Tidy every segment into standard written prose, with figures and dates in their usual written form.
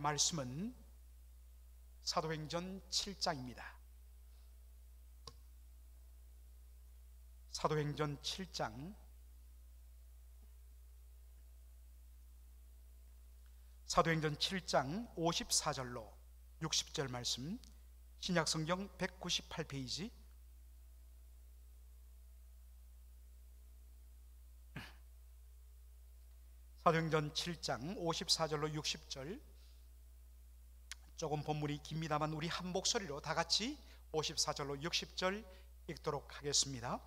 말씀은 사도행전 7장입니다. 사도행전 7장 54절로 60절 말씀, 신약성경 198페이지, 사도행전 7장 54절로 60절. 조금 본문이 깁니다만 우리 한 목소리로 다 같이 54절로 60절 읽도록 하겠습니다.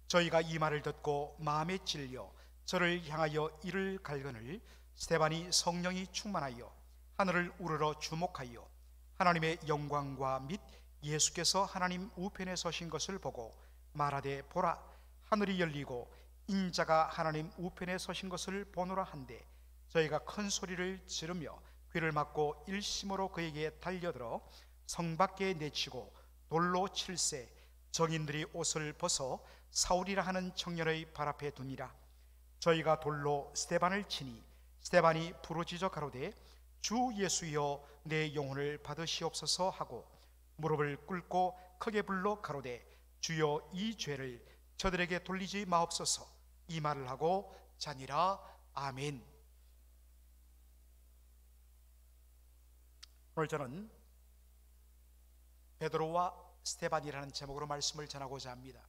저희가 이 말을 듣고 마음에 찔려 저를 향하여 이를 갈거늘 스데반이 성령이 충만하여 하늘을 우러러 주목하여 하나님의 영광과 및 예수께서 하나님 우편에 서신 것을 보고 말하되, 보라, 하늘이 열리고 인자가 하나님 우편에 서신 것을 보노라 한데, 저희가 큰 소리를 지르며 귀를 막고 일심으로 그에게 달려들어 성 밖에 내치고 돌로 칠세 정인들이 옷을 벗어 사울이라 하는 청년의 발 앞에 두니라. 저희가 돌로 스데반을 치니 스데반이 부르짖어 가로되, 주 예수여 내 영혼을 받으시옵소서 하고 무릎을 꿇고 크게 불러 가로되, 주여 이 죄를 저들에게 돌리지 마옵소서. 이 말을 하고 자니라. 아멘. 오늘 저는 베드로와 스데반이라는 제목으로 말씀을 전하고자 합니다.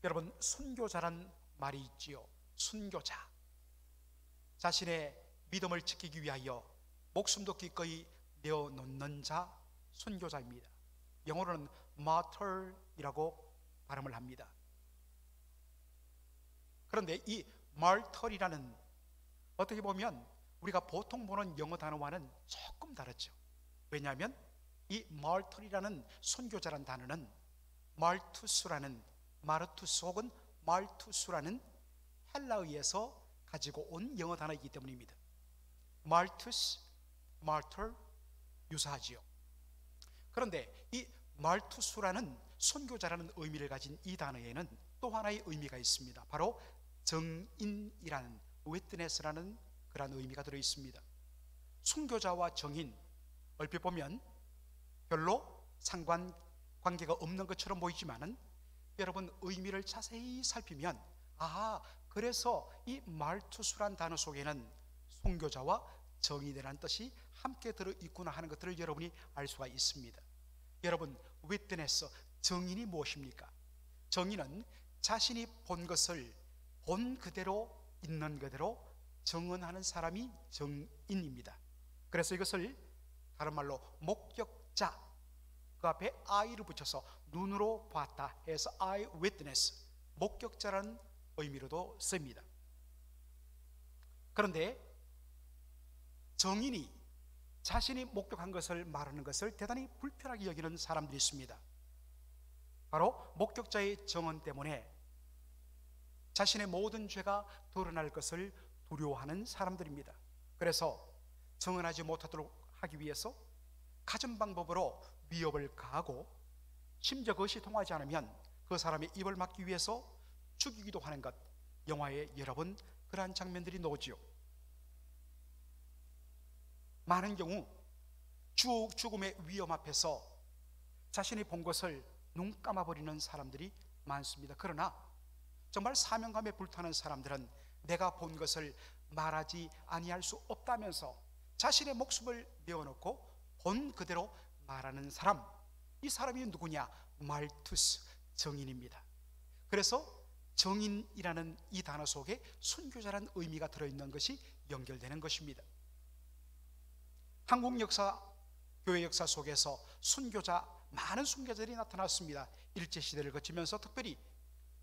여러분, 순교자란 말이 있지요. 순교자, 자신의 믿음을 지키기 위하여 목숨도 기꺼이 내어놓는 자, 순교자입니다. 영어로는 martyr이라고 발음을 합니다. 그런데 이 martyr이라는, 어떻게 보면 우리가 보통 보는 영어 단어와는 조금 다르죠. 왜냐하면 이 martyr이라는 순교자란 단어는 마르투스 혹은 말투스라는 헬라어에서 가지고 온 영어 단어이기 때문입니다. 말투스, 마르터 유사하지요. 그런데 이 말투스라는 순교자라는 의미를 가진 이 단어에는 또 하나의 의미가 있습니다. 바로 정인이라는, 위트네스라는 그런 의미가 들어 있습니다. 순교자와 정인, 얼핏 보면 별로 상관관계가 없는 것처럼 보이지만은 여러분, 의미를 자세히 살피면, 그래서 이 말투스란 단어 속에는 순교자와 정인이라는 뜻이 함께 들어있구나 하는 것들을 여러분이 알 수가 있습니다. 여러분, 위트네스, 정인이 무엇입니까? 정인은 자신이 본 것을 본 그대로, 있는 그대로 증언하는 사람이 정인입니다. 그래서 이것을 다른 말로 목격자, 그 앞에 I를 붙여서 눈으로 봤다 해서 eye witness, 목격자라는 의미로도 씁니다. 그런데 정인이 자신이 목격한 것을 말하는 것을 대단히 불편하게 여기는 사람들이 있습니다. 바로 목격자의 증언 때문에 자신의 모든 죄가 드러날 것을 두려워하는 사람들입니다. 그래서 증언하지 못하도록 하기 위해서 갖은 방법으로 위협을 가하고, 심지어 그것이 통하지 않으면 그 사람의 입을 막기 위해서 죽이기도 하는 것, 영화에 여러 번 그러한 장면들이 나오지요. 많은 경우 죽음의 위험 앞에서 자신이 본 것을 눈 감아버리는 사람들이 많습니다. 그러나 정말 사명감에 불타는 사람들은 내가 본 것을 말하지 아니할 수 없다면서 자신의 목숨을 내어놓고 본 그대로 말하는 사람, 이 사람이 누구냐? 말투스, 정인입니다. 그래서 정인이라는 이 단어 속에 순교자라는 의미가 들어있는 것이 연결되는 것입니다. 한국 역사, 교회 역사 속에서 순교자, 많은 순교자들이 나타났습니다. 일제시대를 거치면서, 특별히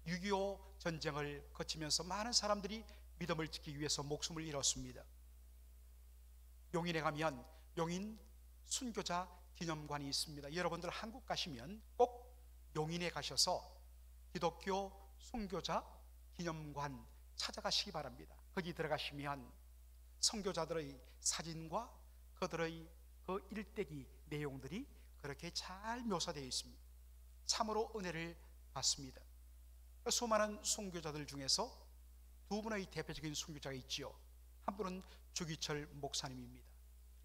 6.25 전쟁을 거치면서 많은 사람들이 믿음을 지키기 위해서 목숨을 잃었습니다. 용인에 가면 용인 순교자 기념관이 있습니다. 여러분들 한국 가시면 꼭 용인에 가셔서 기독교 순교자 기념관 찾아가시기 바랍니다. 거기 들어가시면 선교자들의 사진과 그들의 그 일대기 내용들이 그렇게 잘 묘사되어 있습니다. 참으로 은혜를 받습니다. 수많은 순교자들 중에서 두 분의 대표적인 순교자가 있지요. 한 분은 주기철 목사님입니다.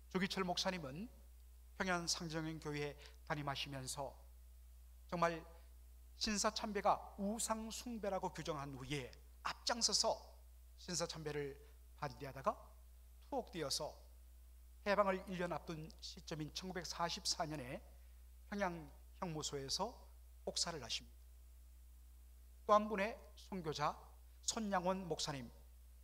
주기철 목사님은 평양 상정교회에 담임하시면서 정말 신사참배가 우상숭배라고 규정한 후에 앞장서서 신사참배를 반대하다가 투옥되어서 해방을 1년 앞둔 시점인 1944년에 평양 형무소에서 옥사를 하십니다. 또 한 분의 선교자 손양원 목사님,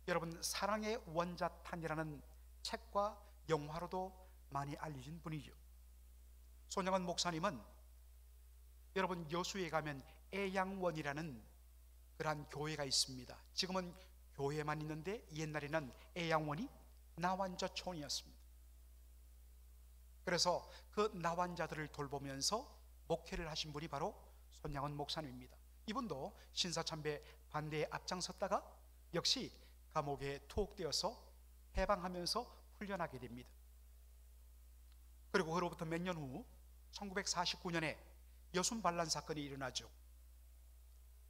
여러분 사랑의 원자탄이라는 책과 영화로도 많이 알려진 분이죠. 손양원 목사님은 여러분 여수에 가면 애양원이라는 그러한 교회가 있습니다. 지금은 교회만 있는데 옛날에는 애양원이 나환자촌이었습니다. 그래서 그 나환자들을 돌보면서 목회를 하신 분이 바로 손양원 목사님입니다. 이분도 신사참배 반대에 앞장섰다가 역시 감옥에 투옥되어서 해방하면서 풀려나게 됩니다. 그리고 그로부터 몇 년 후 1949년에 여순 반란 사건이 일어나죠.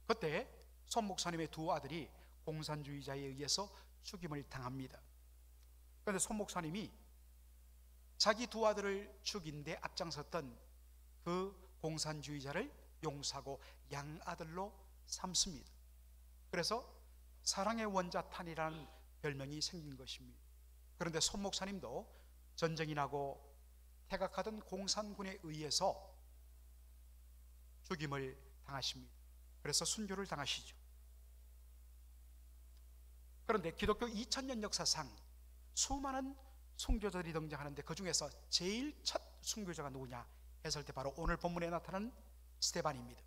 그때 손 목사님의 두 아들이 공산주의자에 의해서 죽임을 당합니다. 그런데 손 목사님이 자기 두 아들을 죽인 데 앞장섰던 그 공산주의자를 용서하고 양아들로 삼습니다. 그래서 사랑의 원자탄이라는 별명이 생긴 것입니다. 그런데 손 목사님도 전쟁이 나고 태각하던 공산군에 의해서 죽임을 당하십니다. 그래서 순교를 당하시죠. 그런데 기독교 2000년 역사상 수많은 순교자들이 등장하는데 그 중에서 제일 첫 순교자가 누구냐 했을 때 바로 오늘 본문에 나타난 스데반입니다.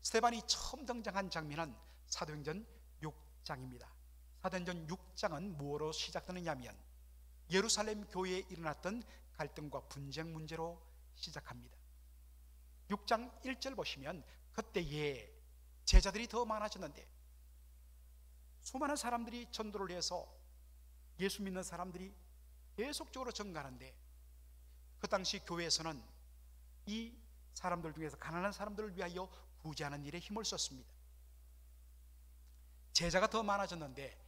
스데반이 처음 등장한 장면은 사도행전 6장입니다. 사도행전 6장은 무엇으로 시작되느냐면 예루살렘 교회에 일어났던 갈등과 분쟁 문제로 시작합니다. 6장 1절 보시면 그때에 제자들이 더 많아졌는데 수많은 사람들이 전도를 해서 예수 믿는 사람들이 계속적으로 증가하는데 그 당시 교회에서는 이 사람들 중에서 가난한 사람들을 위하여 구제하는 일에 힘을 썼습니다. 제자가 더 많아졌는데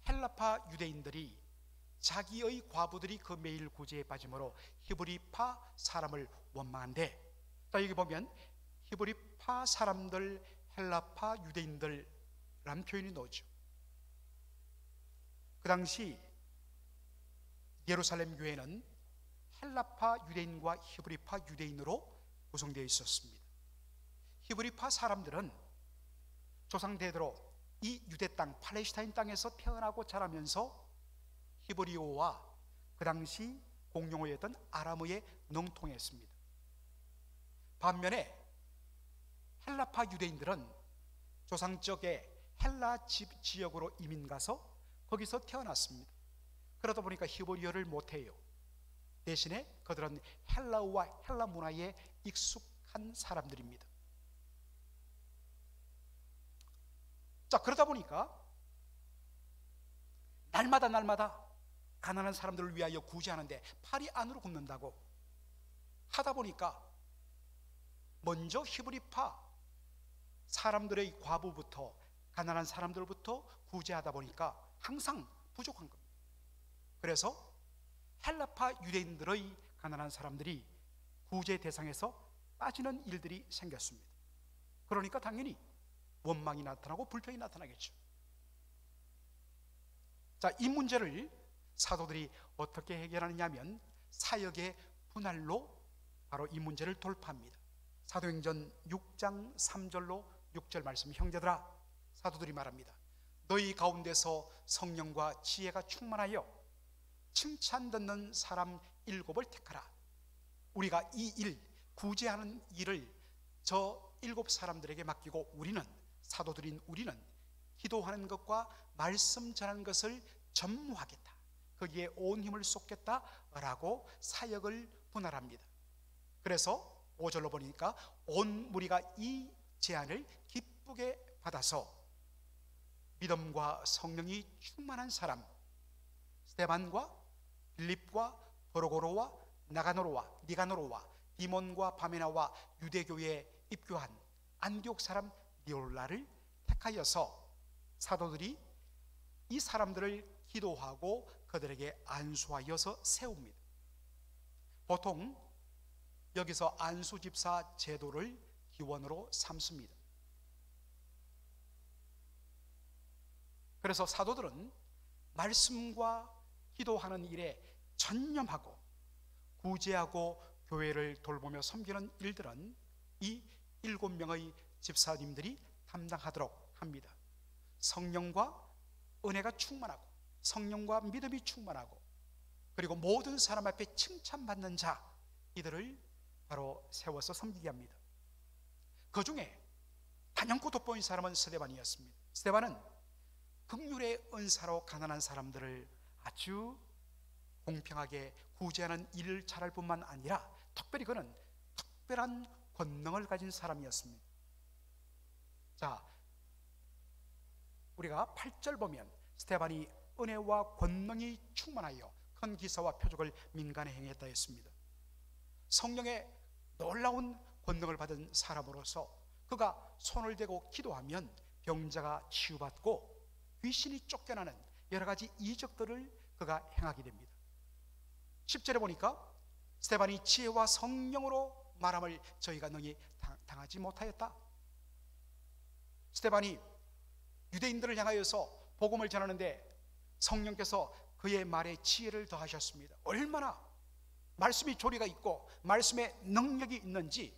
헬라파 유대인들이 자기의 과부들이 그 매일 구제에 빠짐으로 히브리파 사람을 원망한데, 자 여기 보면 히브리파 사람들, 헬라파 유대인들라는 표현이 나오죠. 그 당시 예루살렘 교회는 헬라파 유대인과 히브리파 유대인으로 구성되어 있었습니다. 히브리파 사람들은 조상대대로 이 유대 땅 팔레스타인 땅에서 태어나고 자라면서 히브리어와 그 당시 공용어였던 아람어에 능통했습니다. 반면에 헬라파 유대인들은 조상적의 헬라 지역으로 이민 가서 거기서 태어났습니다. 그러다 보니까 히브리어를 못해요. 대신에 그들은 헬라어와 헬라 문화에 익숙한 사람들입니다. 자, 그러다 보니까 날마다 가난한 사람들을 위하여 구제하는데 팔이 안으로 굽는다고 하다 보니까 먼저 히브리파 사람들의 과부부터 가난한 사람들부터 구제하다 보니까 항상 부족한 겁니다. 그래서 헬라파 유대인들의 가난한 사람들이 구제 대상에서 빠지는 일들이 생겼습니다. 그러니까 당연히 원망이 나타나고 불평이 나타나겠죠. 자, 이 문제를 사도들이 어떻게 해결하느냐면 사역의 분할로 바로 이 문제를 돌파합니다. 사도행전 6장 3절로 6절 말씀, 형제들아, 사도들이 말합니다. 너희 가운데서 성령과 지혜가 충만하여 칭찬 듣는 사람 7을 택하라. 우리가 이 일, 구제하는 일을 저 7 사람들에게 맡기고 우리는, 사도들인 우리는 기도하는 것과 말씀 전하는 것을 전무하겠다, 거기에 온 힘을 쏟겠다라고 사역을 분할합니다. 그래서 5절로 보니까 온 무리가 이 제안을 기쁘게 받아서 믿음과 성령이 충만한 사람 스데반과 빌립과 브로고로와 나가노로와 니가노로와 디몬과 바메나와 유대교회에 입교한 안디옥 사람 니올라를 택하여서 사도들이 이 사람들을 기도하고 그들에게 안수하여서 세웁니다. 보통 여기서 안수집사 제도를 기원으로 삼습니다. 그래서 사도들은 말씀과 기도하는 일에 전념하고 구제하고 교회를 돌보며 섬기는 일들은 이 7명의 집사님들이 담당하도록 합니다. 성령과 은혜가 충만하고 성령과 믿음이 충만하고 그리고 모든 사람 앞에 칭찬받는 자, 이들을 바로 세워서 섬기게 합니다. 그 중에 단연코 돋보인 사람은 스데반이었습니다. 스데반은 긍휼의 은사로 가난한 사람들을 아주 공평하게 구제하는 일을 잘할 뿐만 아니라 특별히 그는 특별한 권능을 가진 사람이었습니다. 자, 우리가 8절 보면 스데반이 은혜와 권능이 충만하여 큰 기사와 표적을 민간에 행했다 했습니다. 성령의 놀라운 권능을 받은 사람으로서 그가 손을 대고 기도하면 병자가 치유받고 귀신이 쫓겨나는 여러 가지 이적들을 그가 행하게 됩니다. 10절에 보니까 스데반이 지혜와 성령으로 말함을 저희가 능히 당하지 못하였다. 스데반이 유대인들을 향하여서 복음을 전하는데 성령께서 그의 말에 지혜를 더하셨습니다. 얼마나 말씀이 조리가 있고 말씀에 능력이 있는지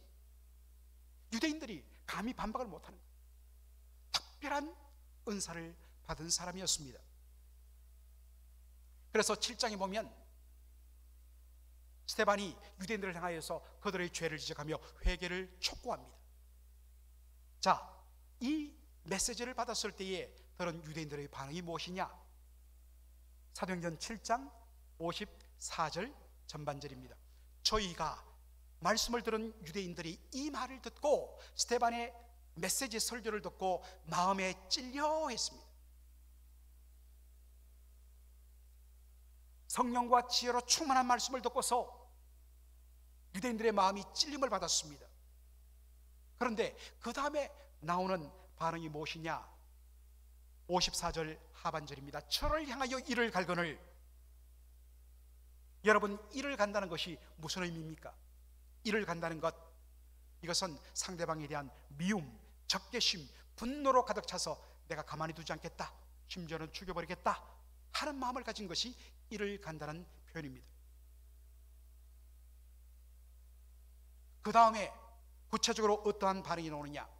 유대인들이 감히 반박을 못하는 거예요. 특별한 은사를 받은 사람이었습니다. 그래서 7장에 보면 스데반이 유대인들을 향하여서 그들의 죄를 지적하며 회개를 촉구합니다. 자, 이 메시지를 받았을 때에 그런 유대인들의 반응이 무엇이냐? 사도행전 7장 54절 전반절입니다. 저희가 말씀을 들은 유대인들이 이 말을 듣고 스데반의 메시지 설교를 듣고 마음에 찔려 했습니다. 성령과 지혜로 충만한 말씀을 듣고서 유대인들의 마음이 찔림을 받았습니다. 그런데 그 다음에 나오는 반응이 무엇이냐? 54절 하반절입니다. 저를 향하여 이를 갈거늘. 여러분, 이를 간다는 것이 무슨 의미입니까? 이를 간다는 것, 이것은 상대방에 대한 미움, 적개심, 분노로 가득 차서 내가 가만히 두지 않겠다, 심지어는 죽여버리겠다 하는 마음을 가진 것이 이를 간다는 표현입니다. 그 다음에 구체적으로 어떠한 반응이 나오느냐?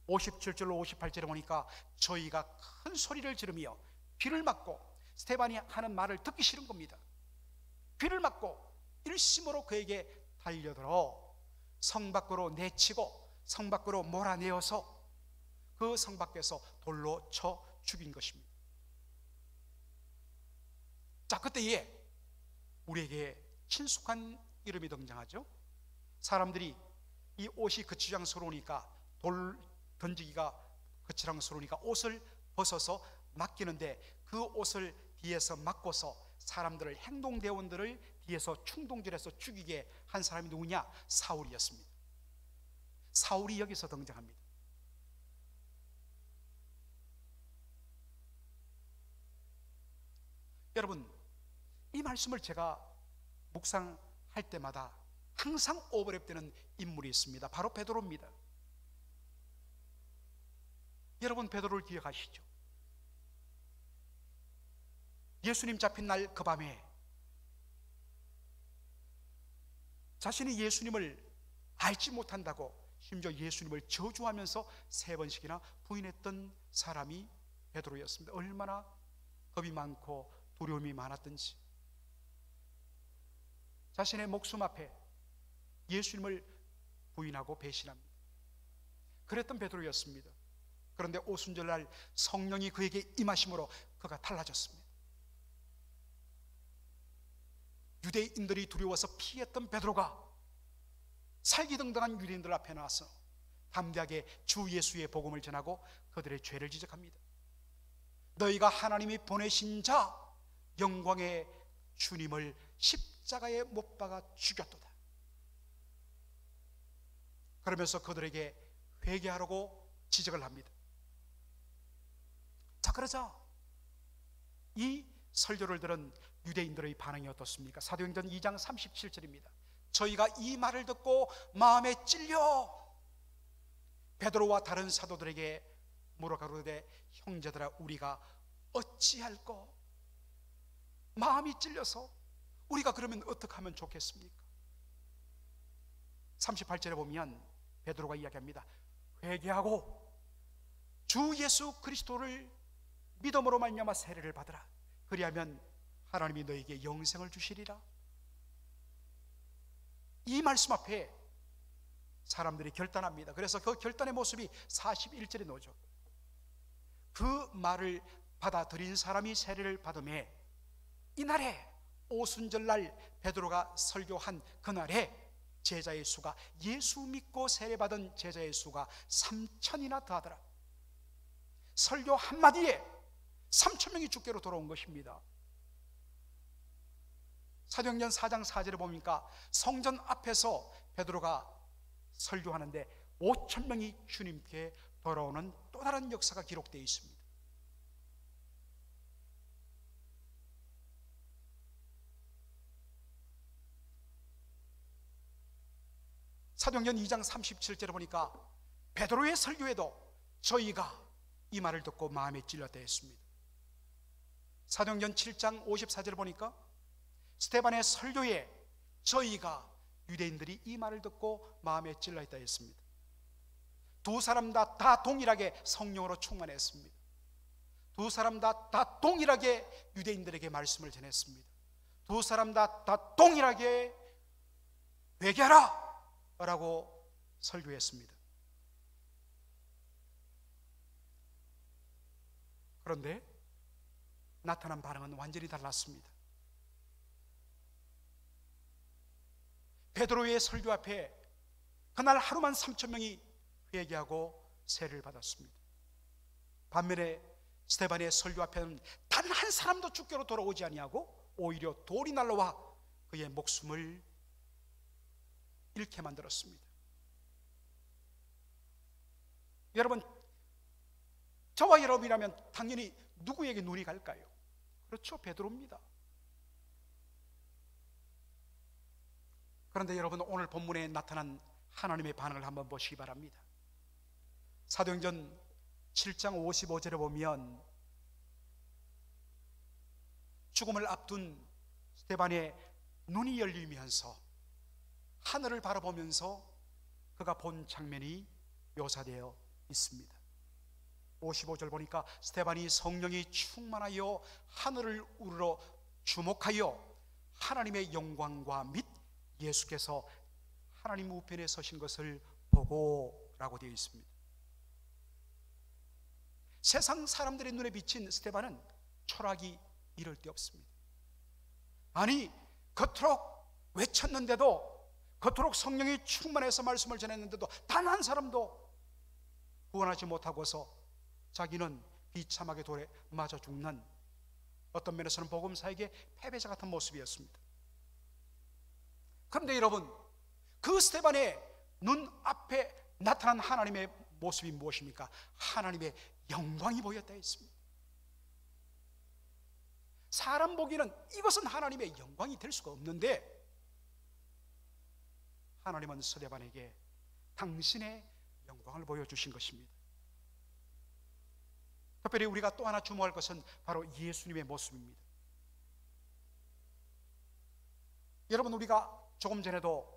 57절로 58절에 보니까 저희가 큰 소리를 지르며 귀를 막고, 스데반이 하는 말을 듣기 싫은 겁니다. 귀를 막고 일심으로 그에게 달려들어 성 밖으로 내치고 성 밖으로 몰아내어서 그 성 밖에서 돌로 쳐 죽인 것입니다. 자, 그때에 우리에게 친숙한 이름이 등장하죠. 사람들이 이 옷이 거추장스러우니까, 돌 던지기가 거추장스러우니까 옷을 벗어서 맡기는데 그 옷을 뒤에서 맡고서 사람들을, 행동대원들을 뒤에서 충동질해서 죽이게 한 사람이 누구냐? 사울이었습니다. 사울이 여기서 등장합니다. 여러분, 이 말씀을 제가 묵상할 때마다 항상 오버랩되는 인물이 있습니다. 바로 베드로입니다. 여러분, 베드로를 기억하시죠? 예수님 잡힌 날 그 밤에 자신이 예수님을 알지 못한다고 심지어 예수님을 저주하면서 3번씩이나 부인했던 사람이 베드로였습니다. 얼마나 겁이 많고 두려움이 많았던지. 자신의 목숨 앞에 예수님을 부인하고 배신합니다. 그랬던 베드로였습니다. 그런데 오순절날 성령이 그에게 임하심으로 그가 달라졌습니다. 유대인들이 두려워서 피했던 베드로가 살기등등한 유대인들 앞에 나와서 담대하게 주 예수의 복음을 전하고 그들의 죄를 지적합니다. 너희가 하나님이 보내신 자 영광의 주님을 십자가에 못 박아 죽였도다. 그러면서 그들에게 회개하라고 지적을 합니다. 자, 그러자 이 설교를 들은 유대인들의 반응이 어떻습니까? 사도행전 2장 37절입니다. 저희가 이 말을 듣고 마음에 찔려 베드로와 다른 사도들에게 물어 가로되 형제들아 우리가 어찌할꼬? 마음이 찔려서 우리가 그러면 어떻게 하면 좋겠습니까? 38절에 보면 베드로가 이야기합니다. 회개하고 주 예수 그리스도를 믿음으로 말미암아 세례를 받으라. 그리하면 하나님이 너에게 영생을 주시리라. 이 말씀 앞에 사람들이 결단합니다. 그래서 그 결단의 모습이 41절에 나오죠. 그 말을 받아들인 사람이 세례를 받음에 이날에 오순절날 베드로가 설교한 그날에 제자의 수가, 예수 믿고 세례받은 제자의 수가 3,000이나 더하더라. 설교 한마디에 3,000명이 주께로 돌아온 것입니다. 사도행전 4장 4절에 보니까 성전 앞에서 베드로가 설교하는데 5,000명이 주님께 돌아오는 또 다른 역사가 기록되어 있습니다. 사도행전 2장 37절에 보니까 베드로의 설교에도 저희가 이 말을 듣고 마음에 찔렸다 했습니다. 사도행전 7장 54절에 보니까 스데반의 설교에 저희가 유대인들이 이 말을 듣고 마음에 찔렸다 했습니다. 두 사람 다 동일하게 성령으로 충만했습니다. 두 사람 다 동일하게 유대인들에게 말씀을 전했습니다. 두 사람 다 동일하게 회개하라 라고 설교했습니다. 그런데 나타난 반응은 완전히 달랐습니다. 베드로의 설교 앞에 그날 하루만 3,000명이 회개하고 세례를 받았습니다. 반면에 스데반의 설교 앞에는 단 한 사람도 주께로 돌아오지 아니하고 오히려 돌이 날라와 그의 목숨을 잃게 만들었습니다. 여러분, 저와 여러분이라면 당연히 누구에게 눈이 갈까요? 그렇죠, 베드로입니다. 그런데 여러분, 오늘 본문에 나타난 하나님의 반응을 한번 보시기 바랍니다. 사도행전 7장 55절에 보면 죽음을 앞둔 스데반의 눈이 열리면서 하늘을 바라보면서 그가 본 장면이 묘사되어 있습니다. 55절 보니까 스데반이 성령이 충만하여 하늘을 우러러 주목하여 하나님의 영광과 및 예수께서 하나님 우편에 서신 것을 보고 라고 되어 있습니다. 세상 사람들의 눈에 비친 스데반은 철학이 이를 데 없습니다. 아니, 겉으로 외쳤는데도, 겉으로 성령이 충만해서 말씀을 전했는데도 단 한 사람도 구원하지 못하고서 자기는 비참하게 돌에 맞아 죽는, 어떤 면에서는 복음사에게 패배자 같은 모습이었습니다. 그런데 여러분, 그 스데반의 눈앞에 나타난 하나님의 모습이 무엇입니까? 하나님의 영광이 보였다 했습니다. 사람 보기에는 이것은 하나님의 영광이 될 수가 없는데, 하나님은 스데반에게 당신의 영광을 보여주신 것입니다. 특별히 우리가 또 하나 주목할 것은 바로 예수님의 모습입니다. 여러분, 우리가 조금 전에도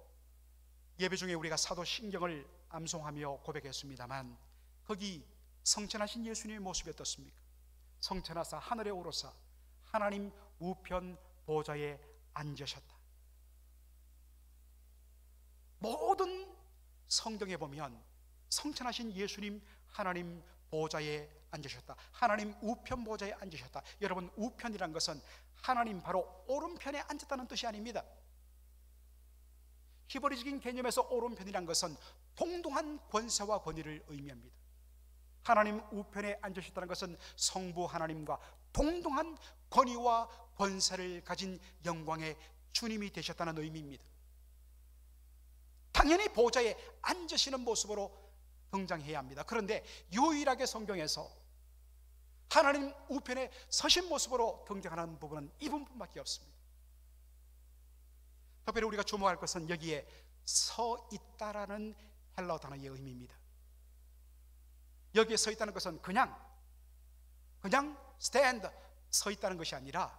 예배 중에 우리가 사도신경을 암송하며 고백했습니다만, 거기 성천하신 예수님의 모습이 어떻습니까? 성천하사 하늘에 오르사 하나님 우편 보좌에 앉으셨다. 모든 성경에 보면 성천하신 예수님 하나님 보좌에 앉으셨다, 하나님 우편 보좌에 앉으셨다. 여러분, 우편이란 것은 하나님 바로 오른편에 앉았다는 뜻이 아닙니다. 히브리적인 개념에서 오른편이란 것은 동등한 권세와 권위를 의미합니다. 하나님 우편에 앉으셨다는 것은 성부 하나님과 동등한 권위와 권세를 가진 영광의 주님이 되셨다는 의미입니다. 당연히 보좌에 앉으시는 모습으로 등장해야 합니다. 그런데 유일하게 성경에서 하나님 우편에 서신 모습으로 등장하는 부분은 이 부분밖에 없습니다. 특별히 우리가 주목할 것은 여기에 서 있다라는 헬라어 단어의 의미입니다. 여기에 서 있다는 것은 그냥 stand, 서 있다는 것이 아니라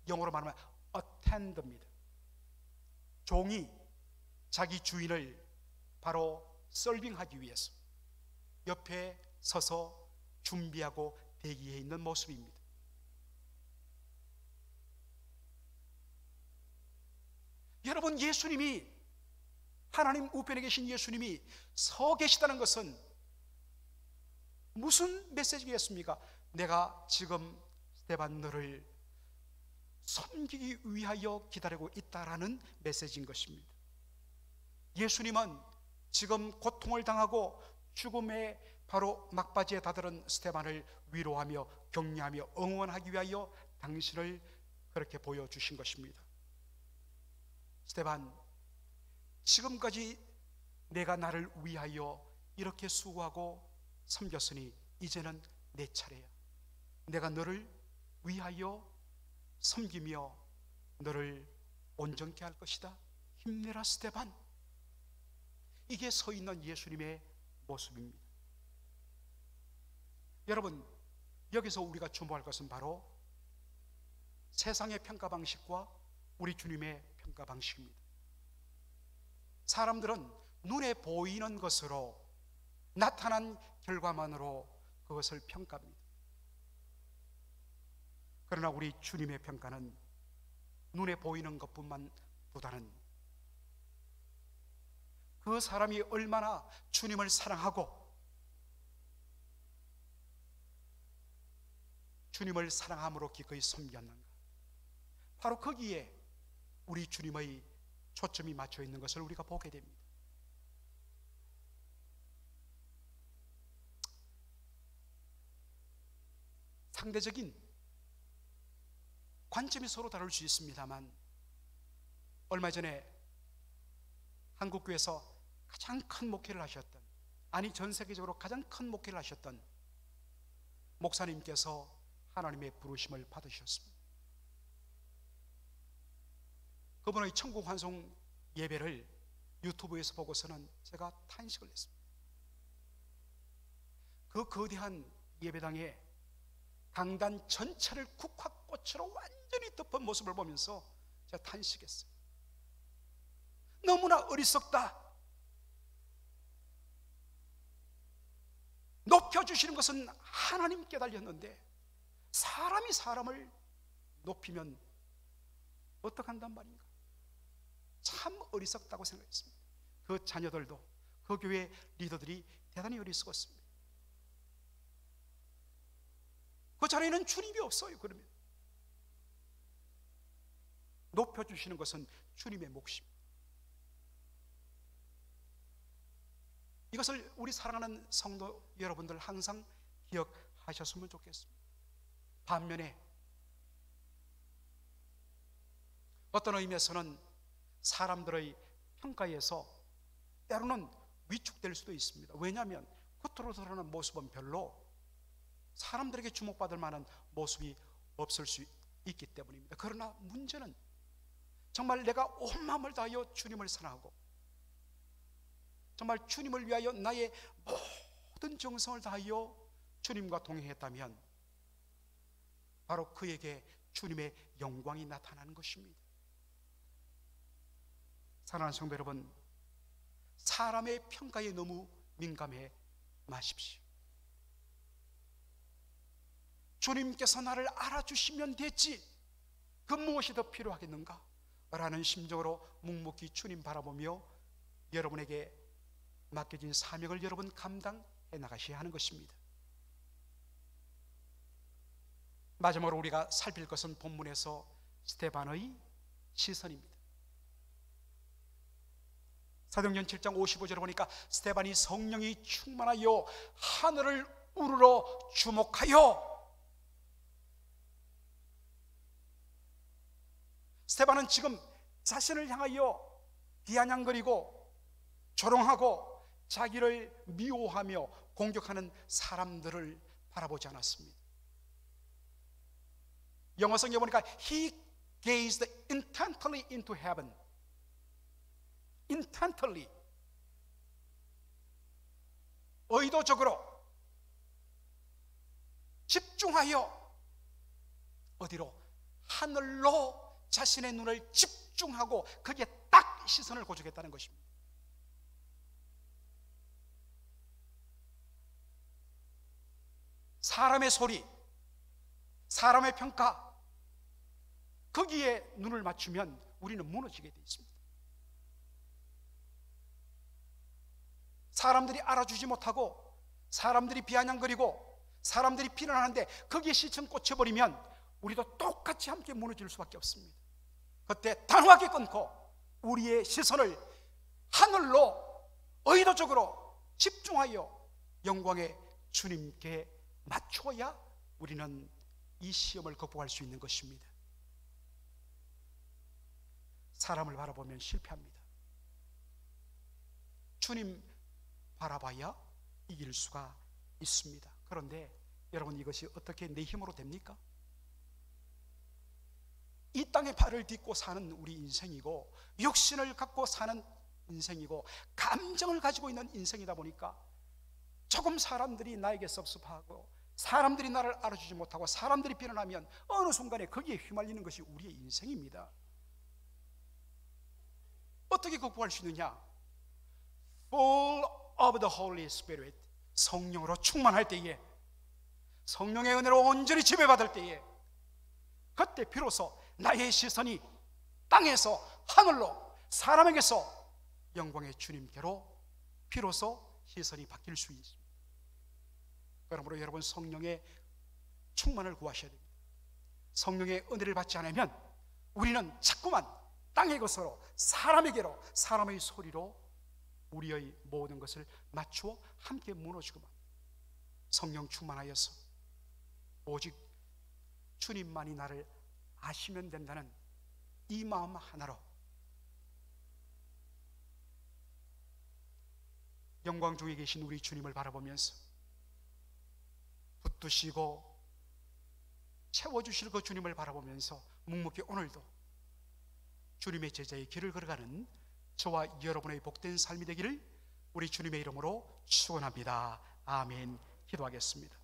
영어로 말하면 attend입니다. 종이 자기 주인을 바로 서빙하기 위해서 옆에 서서 준비하고 대기해 있는 모습입니다. 여러분, 예수님이, 하나님 우편에 계신 예수님이 서 계시다는 것은 무슨 메시지겠습니까? 내가 지금 스데반 너를 섬기기 위하여 기다리고 있다라는 메시지인 것입니다. 예수님은 지금 고통을 당하고 죽음의 바로 막바지에 다다른 스데반을 위로하며 격려하며 응원하기 위하여 당신을 그렇게 보여주신 것입니다. 스데반, 지금까지 내가 나를 위하여 이렇게 수고하고 섬겼으니 이제는 내 차례야. 내가 너를 위하여 섬기며 너를 온전케 할 것이다. 힘내라 스데반. 이게 서 있는 예수님의 모습입니다. 여러분, 여기서 우리가 주목할 것은 바로 세상의 평가 방식과 우리 주님의 평가 방식입니다. 사람들은 눈에 보이는 것으로, 나타난 결과만으로 그것을 평가합니다. 그러나 우리 주님의 평가는 눈에 보이는 것뿐만 보다는 그 사람이 얼마나 주님을 사랑하고 주님을 사랑함으로 기꺼이 섬겼는가, 바로 거기에 우리 주님의 초점이 맞춰 있는 것을 우리가 보게 됩니다. 상대적인 관점이 서로 다를 수 있습니다만, 얼마 전에 한국교회에서 가장 큰 목회를 하셨던, 아니 전 세계적으로 가장 큰 목회를 하셨던 목사님께서 하나님의 부르심을 받으셨습니다. 그분의 천국 환송 예배를 유튜브에서 보고서는 제가 탄식을 했습니다. 그 거대한 예배당에 강단 전체를 국화꽃으로 완전히 덮은 모습을 보면서 제가 탄식했어요. 너무나 어리석다. 높여주시는 것은 하나님께 달렸는데 사람이 사람을 높이면 어떡한단 말인가. 참 어리석다고 생각했습니다. 그 자녀들도, 그 교회 리더들이 대단히 어리석었습니다. 그 자리에는 주님이 없어요. 그러면 높여주시는 것은 주님의 몫입니다. 이것을 우리 사랑하는 성도 여러분들 항상 기억하셨으면 좋겠습니다. 반면에 어떤 의미에서는 사람들의 평가에서 때로는 위축될 수도 있습니다. 왜냐하면 겉으로 드러나는 모습은 별로 사람들에게 주목받을 만한 모습이 없을 수 있기 때문입니다. 그러나 문제는 정말 내가 온 마음을 다하여 주님을 사랑하고 정말 주님을 위하여 나의 모든 정성을 다하여 주님과 동행했다면 바로 그에게 주님의 영광이 나타나는 것입니다. 사랑하는 성도 여러분, 사람의 평가에 너무 민감해 마십시오. 주님께서 나를 알아주시면 됐지, 그 무엇이 더 필요하겠는가? 라는 심정으로 묵묵히 주님 바라보며 여러분에게 맡겨진 사명을 여러분 감당해 나가셔야 하는 것입니다. 마지막으로 우리가 살필 것은 본문에서 스데반의 시선입니다. 사도행전 7장 55절에 보니까 스데반이 성령이 충만하여 하늘을 우러러 주목하여, 스데반은 지금 자신을 향하여 비아냥거리고 조롱하고 자기를 미워하며 공격하는 사람들을 바라보지 않았습니다. 영어 성경에 보니까 He gazed intently into heaven. intently, 의도적으로, 집중하여 어디로? 하늘로 자신의 눈을 집중하고 거기에 딱 시선을 고정했다는 것입니다. 사람의 소리, 사람의 평가, 거기에 눈을 맞추면 우리는 무너지게 되어 있습니다. 사람들이 알아주지 못하고, 사람들이 비아냥거리고, 사람들이 비난하는데 거기에 시선 꽂혀버리면 우리도 똑같이 함께 무너질 수밖에 없습니다. 그때 단호하게 끊고 우리의 시선을 하늘로 의도적으로 집중하여 영광의 주님께 맞추어야 우리는 이 시험을 극복할 수 있는 것입니다. 사람을 바라보면 실패합니다. 주님 바라봐야 이길 수가 있습니다. 그런데 여러분, 이것이 어떻게 내 힘으로 됩니까? 이 땅에 발을 딛고 사는 우리 인생이고, 육신을 갖고 사는 인생이고, 감정을 가지고 있는 인생이다 보니까 조금 사람들이 나에게 섭섭하고, 사람들이 나를 알아주지 못하고, 사람들이 비난하면 어느 순간에 거기에 휘말리는 것이 우리의 인생입니다. 어떻게 극복할 수 있느냐? Full of the Holy Spirit, 성령으로 충만할 때에, 성령의 은혜로 온전히 지배받을 때에, 그때 비로소 나의 시선이 땅에서 하늘로, 사람에게서 영광의 주님께로 비로소 시선이 바뀔 수 있습니다. 그러므로 여러분, 성령의 충만을 구하셔야 됩니다. 성령의 은혜를 받지 않으면 우리는 자꾸만 땅의 것으로, 사람에게로, 사람의 소리로 우리의 모든 것을 맞추어 함께 무너지고만, 성령 충만하여서 오직 주님만이 나를 아시면 된다는 이 마음 하나로 영광 중에 계신 우리 주님을 바라보면서 붙드시고 채워주실 그 주님을 바라보면서 묵묵히 오늘도 주님의 제자의 길을 걸어가는 저와 여러분의 복된 삶이 되기를 우리 주님의 이름으로 축원합니다. 아멘. 기도하겠습니다.